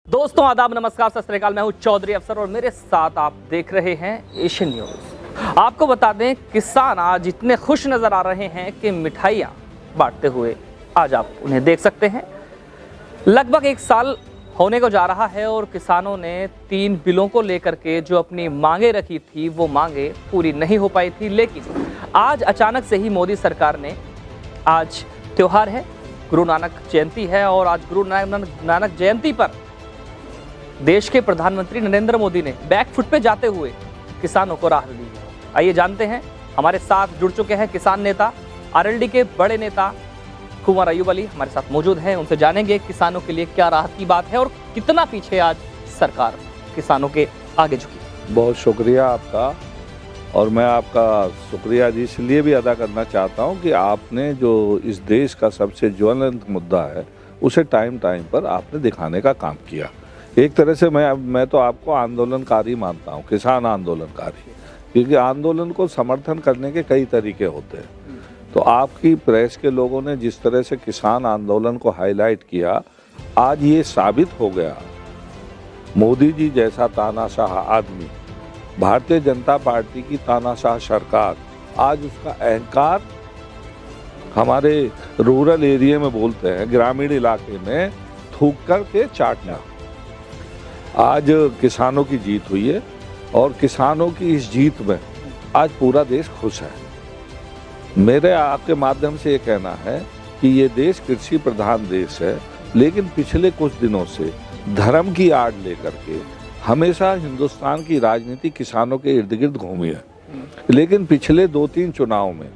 दोस्तों आदाब, नमस्कार, सत श्री अकाल। मैं हूं चौधरी अफसर और मेरे साथ आप देख रहे हैं एशियन न्यूज। आपको बता दें, किसान आज इतने खुश नजर आ रहे हैं कि मिठाइयां बांटते हुए आज आप उन्हें देख सकते हैं। लगभग एक साल होने को जा रहा है और किसानों ने 3 बिलों को लेकर के जो अपनी मांगे रखी थी वो मांगे पूरी नहीं हो पाई थी। लेकिन आज अचानक से ही मोदी सरकार ने, आज त्योहार है, गुरु नानक जयंती है और आज गुरु नानक जयंती पर देश के प्रधानमंत्री नरेंद्र मोदी ने बैकफुट पे जाते हुए किसानों को राहत दी है। आइए जानते हैं, हमारे साथ जुड़ चुके हैं किसान नेता, आरएलडी के बड़े नेता कुंवर अयूब अली हमारे साथ मौजूद हैं। उनसे जानेंगे किसानों के लिए क्या राहत की बात है और कितना पीछे आज सरकार किसानों के आगे झुकी। बहुत शुक्रिया आपका, और मैं आपका शुक्रिया इसलिए भी अदा करना चाहता हूं कि आपने जो इस देश का सबसे ज्वलंत मुद्दा है उसे टाइम पर आपने दिखाने का काम किया। एक तरह से मैं तो आपको आंदोलनकारी मानता हूं, किसान आंदोलनकारी, क्योंकि आंदोलन को समर्थन करने के कई तरीके होते हैं। तो आपकी प्रेस के लोगों ने जिस तरह से किसान आंदोलन को हाईलाइट किया, आज ये साबित हो गया, मोदी जी जैसा तानाशाह आदमी, भारतीय जनता पार्टी की तानाशाह सरकार, आज उसका अहंकार हमारे रूरल एरिया में बोलते हैं, ग्रामीण इलाके में थूक कर के चाटना। आज किसानों की जीत हुई है और किसानों की इस जीत में आज पूरा देश खुश है। मेरे आपके माध्यम से ये कहना है कि ये देश कृषि प्रधान देश है, लेकिन पिछले कुछ दिनों से धर्म की आड़ लेकर के हमेशा हिंदुस्तान की राजनीति किसानों के इर्द गिर्द घूमी है। लेकिन पिछले 2-3 चुनाव में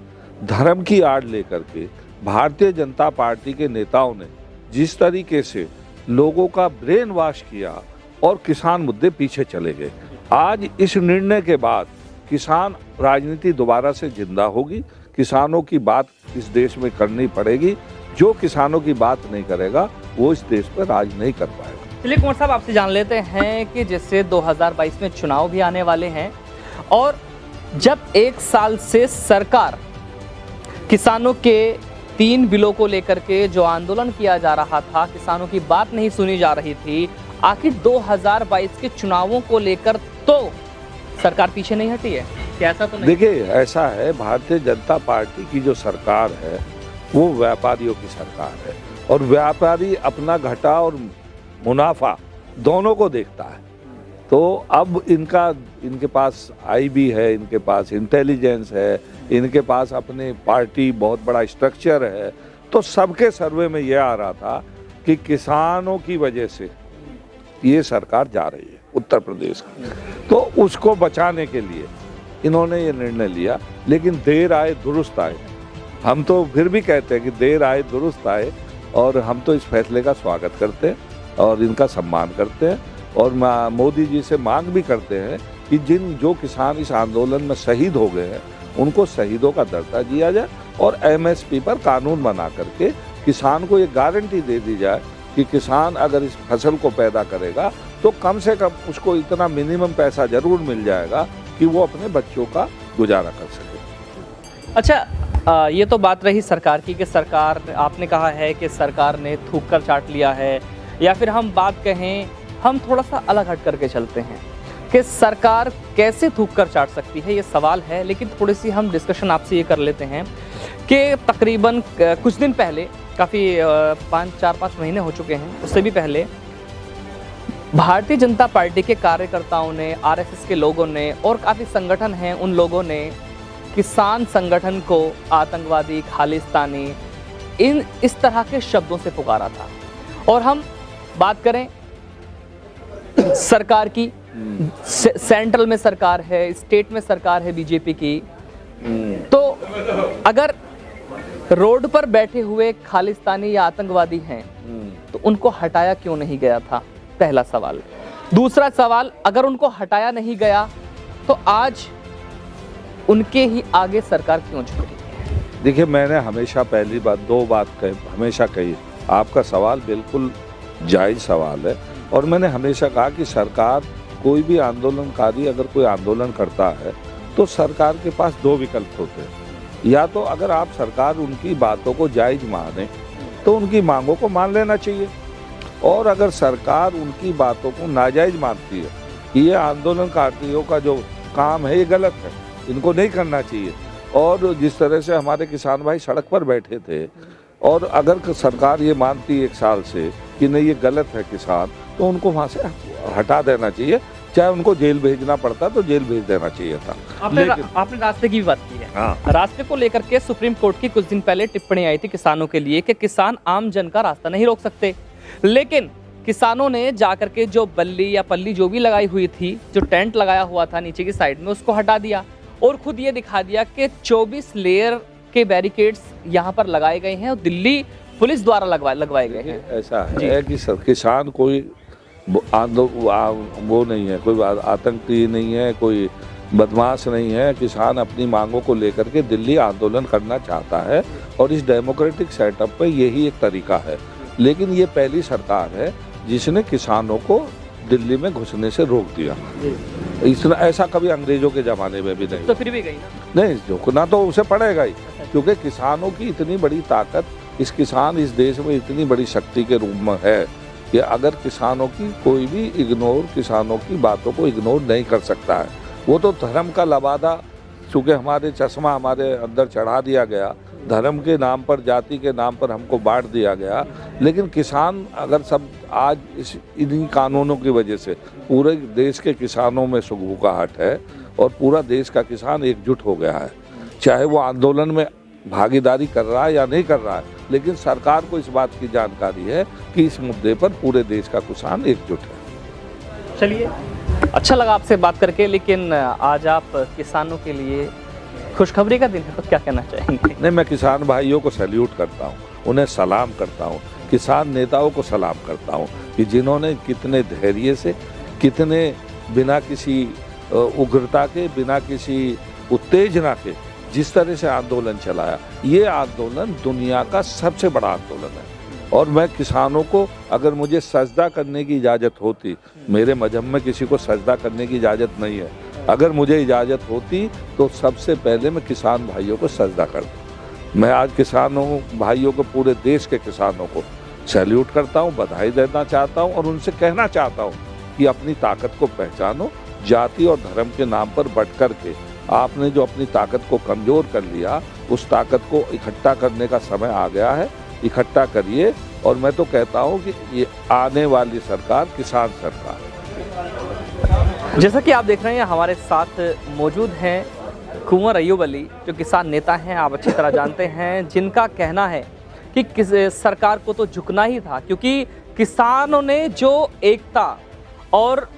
धर्म की आड़ लेकर के भारतीय जनता पार्टी के नेताओं ने जिस तरीके से लोगों का ब्रेन वॉश किया और किसान मुद्दे पीछे चले गए, आज इस निर्णय के बाद किसान राजनीति दोबारा से जिंदा होगी। किसानों की बात इस देश में करनी पड़ेगी। जो किसानों की बात नहीं करेगा वो इस देश पर राज नहीं कर पाएगा। चलिए कुंवर साहब, आपसे जान लेते हैं कि जैसे 2022 में चुनाव भी आने वाले हैं और जब एक साल से सरकार किसानों के 3 बिलों को लेकर के जो आंदोलन किया जा रहा था, किसानों की बात नहीं सुनी जा रही थी, आखिर 2022 के चुनावों को लेकर तो सरकार पीछे नहीं हटी है क्या? ऐसा तो नहीं? देखिए, ऐसा है, भारतीय जनता पार्टी की जो सरकार है वो व्यापारियों की सरकार है और व्यापारी अपना घाटा और मुनाफा दोनों को देखता है। तो अब इनके पास आईबी है, इनके पास इंटेलिजेंस है, इनके पास अपनी पार्टी बहुत बड़ा स्ट्रक्चर है। तो सबके सर्वे में यह आ रहा था कि किसानों की वजह से ये सरकार जा रही है उत्तर प्रदेश की, तो उसको बचाने के लिए इन्होंने ये निर्णय लिया। लेकिन देर आए दुरुस्त आए, हम तो फिर भी कहते हैं कि देर आए दुरुस्त आए, और हम तो इस फैसले का स्वागत करते हैं और इनका सम्मान करते हैं और मोदी जी से मांग भी करते हैं कि जो किसान इस आंदोलन में शहीद हो गए हैं उनको शहीदों का दर्जा दिया जाए और एमएसपी पर कानून बना करके किसान को ये गारंटी दे दी जाए कि किसान अगर इस फसल को पैदा करेगा तो कम से कम उसको इतना मिनिमम पैसा जरूर मिल जाएगा कि वो अपने बच्चों का गुजारा कर सके। अच्छा, ये तो बात रही सरकार की कि सरकार, आपने कहा है कि सरकार ने थूक कर चाट लिया है, या फिर हम बात कहें, हम थोड़ा सा अलग हट करके चलते हैं कि सरकार कैसे थूक कर चाट सकती है, ये सवाल है। लेकिन थोड़ी सी हम डिस्कशन आपसे ये कर लेते हैं कि तकरीबन कुछ दिन पहले, काफ़ी 4-5 महीने हो चुके हैं, उससे भी पहले भारतीय जनता पार्टी के कार्यकर्ताओं ने, आरएसएस के लोगों ने और काफ़ी संगठन हैं, उन लोगों ने किसान संगठन को आतंकवादी, खालिस्तानी, इस तरह के शब्दों से पुकारा था। और हम बात करें सरकार की, सेंट्रल में सरकार है, स्टेट में सरकार है बीजेपी की, तो अगर रोड पर बैठे हुए खालिस्तानी या आतंकवादी हैं तो उनको हटाया क्यों नहीं गया था? पहला सवाल। दूसरा सवाल, अगर उनको हटाया नहीं गया तो आज उनके ही आगे सरकार क्यों झुक रही है? देखिए, मैंने हमेशा पहली बात 2 बात हमेशा कही, आपका सवाल बिल्कुल जायज़ सवाल है और मैंने हमेशा कहा कि सरकार, कोई भी आंदोलनकारी अगर कोई आंदोलन करता है तो सरकार के पास 2 विकल्प होते हैं। या तो अगर आप सरकार उनकी बातों को जायज़ माने तो उनकी मांगों को मान लेना चाहिए, और अगर सरकार उनकी बातों को नाजायज मानती है कि ये आंदोलनकारियों का जो काम है ये गलत है, इनको नहीं करना चाहिए, और जिस तरह से हमारे किसान भाई सड़क पर बैठे थे, और अगर सरकार ये मानती है 1 साल से कि नहीं ये गलत है किसान, तो उनको वहाँ से हटा देना चाहिए, चाहे उनको जेल भेजना पड़ता तो जेल भेज देना चाहिए था। आपने रास्ते की भी बात की है। हाँ। रास्ते को लेकर के सुप्रीम कोर्ट की कुछ दिन पहले टिप्पणी आई थी किसानों के लिए कि किसान आम जन का रास्ता नहीं रोक सकते, लेकिन किसानों ने जाकर के जो बल्ली या पल्ली जो भी लगाई हुई थी, जो टेंट लगाया हुआ था नीचे की साइड में, उसको हटा दिया और खुद ये दिखा दिया कि 24 लेयर के बैरिकेड्स यहाँ पर लगाए गए हैं और दिल्ली पुलिस द्वारा लगवाए गए हैं। ऐसा है कि किसान कोई वो नहीं है, कोई आतंकी नहीं है, कोई बदमाश नहीं है। किसान अपनी मांगों को लेकर के दिल्ली आंदोलन करना चाहता है और इस डेमोक्रेटिक सेटअप पे यही एक तरीका है। लेकिन ये पहली सरकार है जिसने किसानों को दिल्ली में घुसने से रोक दिया। इतना ऐसा कभी अंग्रेजों के ज़माने में भी नहीं। तो फिर भी गई ना? नहीं, झुकना तो उसे पड़ेगा ही, क्योंकि किसानों की इतनी बड़ी ताकत इस देश में इतनी बड़ी शक्ति के रूप में है कि अगर किसानों की कोई भी किसानों की बातों को इग्नोर नहीं कर सकता है। वो तो धर्म का लबादा, चूँकि हमारे चश्मा हमारे अंदर चढ़ा दिया गया, धर्म के नाम पर, जाति के नाम पर हमको बांट दिया गया। लेकिन किसान अगर सब आज इन्हीं कानूनों की वजह से पूरे देश के किसानों में सुगबुगाहट है और पूरा देश का किसान एकजुट हो गया है, चाहे वो आंदोलन में भागीदारी कर रहा है या नहीं कर रहा है, लेकिन सरकार को इस बात की जानकारी है कि इस मुद्दे पर पूरे देश का किसान एकजुट है। चलिए, अच्छा लगा आपसे बात करके, लेकिन आज आप किसानों के लिए खुशखबरी का दिन है, तो क्या कहना चाहेंगे? नहीं, मैं किसान भाइयों को सैल्यूट करता हूँ, उन्हें सलाम करता हूँ, किसान नेताओं को सलाम करता हूँ कि जिन्होंने कितने धैर्य से, कितने बिना किसी उग्रता के, बिना किसी उत्तेजना के जिस तरह से आंदोलन चलाया। ये आंदोलन दुनिया का सबसे बड़ा आंदोलन है। और मैं किसानों को, अगर मुझे सजदा करने की इजाज़त होती, मेरे मजहब में किसी को सजदा करने की इजाज़त नहीं है, अगर मुझे इजाज़त होती तो सबसे पहले मैं किसान भाइयों को सजदा करता। मैं आज किसानों भाइयों को, पूरे देश के किसानों को सैल्यूट करता हूँ, बधाई देना चाहता हूँ और उनसे कहना चाहता हूँ कि अपनी ताकत को पहचानो। जाति और धर्म के नाम पर बट कर के आपने जो अपनी ताकत को कमज़ोर कर लिया, उस ताकत को इकट्ठा करने का समय आ गया है। इकट्ठा करिए, और मैं तो कहता हूँ कि ये आने वाली सरकार किसान सरकार है। जैसा कि आप देख रहे हैं, हमारे साथ मौजूद हैं कुंवर अय्यूब अली, जो किसान नेता हैं, आप अच्छी तरह जानते हैं, जिनका कहना है कि सरकार को तो झुकना ही था, क्योंकि किसानों ने जो एकता और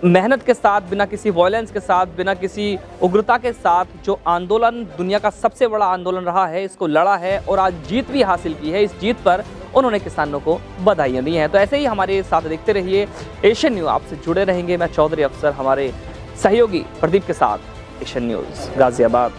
मेहनत के साथ, बिना किसी वायलेंस के साथ, बिना किसी उग्रता के साथ जो आंदोलन, दुनिया का सबसे बड़ा आंदोलन रहा है, इसको लड़ा है और आज जीत भी हासिल की है। इस जीत पर उन्होंने किसानों को बधाइयाँ दी हैं। तो ऐसे ही हमारे साथ देखते रहिए एशियन न्यूज़, आपसे जुड़े रहेंगे। मैं चौधरी अफसर, हमारे सहयोगी प्रदीप के साथ, एशियन न्यूज़ गाजियाबाद।